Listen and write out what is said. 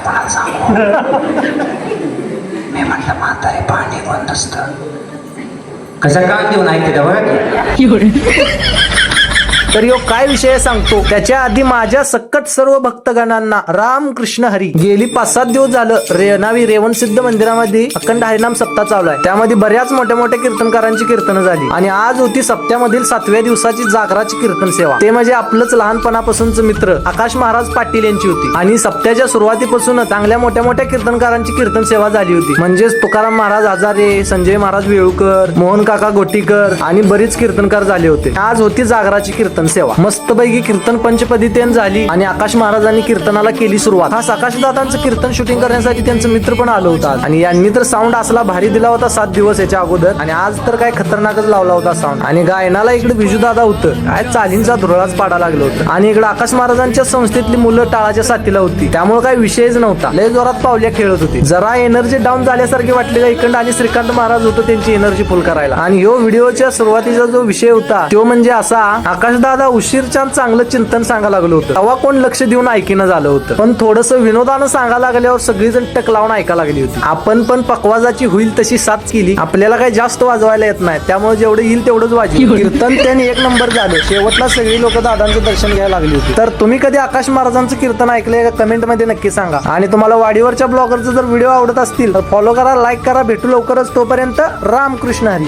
कोणाला सांगू. मी म्हटलं म्हातारे पाणी कोण नसतं. कसा कान देऊन ऐकते बघा. तर यो काय विषय सांगतो त्याच्या आधी माझ्या सकट सर्व भक्तगणांना राम कृष्ण हरी. गेली 5-7 दिवस झालं रेणावी रेवणसिद्ध मंदिरामध्ये अखंड हरिनाम सप्ताह चालू आहे. त्यामध्ये बऱ्याच मोठ्या मोठ्या कीर्तनकारांची कीर्तन झाली आणि आज होती सप्त्यामधील 7व्या दिवसाची जागराची कीर्तन सेवा. ते म्हणजे आपलंच लहानपणापासूनच मित्र आकाश महाराज पाटील यांची होती आणि सप्त्याच्या सुरुवातीपासून चांगल्या मोठ्या मोठ्या कीर्तनकारांची कीर्तन सेवा झाली होती. म्हणजेच तुकाराम महाराज आजारे, संजय महाराज वेळुकर, मोहन काका गोटीकर आणि बरीच कीर्तनकार झाले होते. आज होती जागराची कीर्तन सेवा. मस्तपैकी कीर्तन पंचपदी तेन झाली आणि आकाश महाराजांनी कीर्तनाला केली सुरुवात. खास आकाशदादांचं कीर्तन शूटिंग करण्यासाठी त्यांचं मित्र पण आलं होतं आणि यांनी तर साऊंड असला भारी दिला होता 7 दिवस याच्या अगोदर आणि आज तर काय खतरनाकच लावला होता साऊंड. आणि गायनाला इकडे विजूदादा होतं, काय चालींचा धुरळाच पाडा लागलं होतं आणि इकडे आकाश महाराजांच्या संस्थेतली मुलं टाळाच्या साथीला होती. त्यामुळे काही विषयच नव्हता. लय जोरात पावल्या खेळत होती. जरा एनर्जी डाऊन झाल्यासारखी वाटली का इकडं आणि श्रीकांत महाराज होतं त्यांची एनर्जी फुल करायला. आणि ह्यो व्हिडिओच्या सुरुवातीचा जो विषय होता तो म्हणजे असा, आकाशदादा उशीरच्या चांगलं चिंतन सांगायला लागलं होतं. तेव्हा कोण लक्ष देऊन ऐकणं झालं होतं, पण थोडस विनोदानं सांगायला लागल्यावर सगळीजण टक लावून ऐकायला लागली होती. आपण पण पकवाजाची होईल तशी साथ केली. आपल्याला काही जास्त वाजवायला येत नाही, त्यामुळे जेवढं येईल तेवढंच वाजवलं. कीर्तन त्यांनी 1 नंबर झालं. शेवटला सगळी लोक दादांचं दर्शन घ्यायला लागली होती. तर तुम्ही कधी आकाश महाराजांचं कीर्तन ऐकलंय का कमेंट मध्ये नक्की सांगा. आणि तुम्हाला वाडीवरच्या ब्लॉगरचं जर व्हिडिओ आवडत असतील तर फॉलो करा, लाईक करा. भेटू लवकरच. तोपर्यंत रामकृष्ण हरी.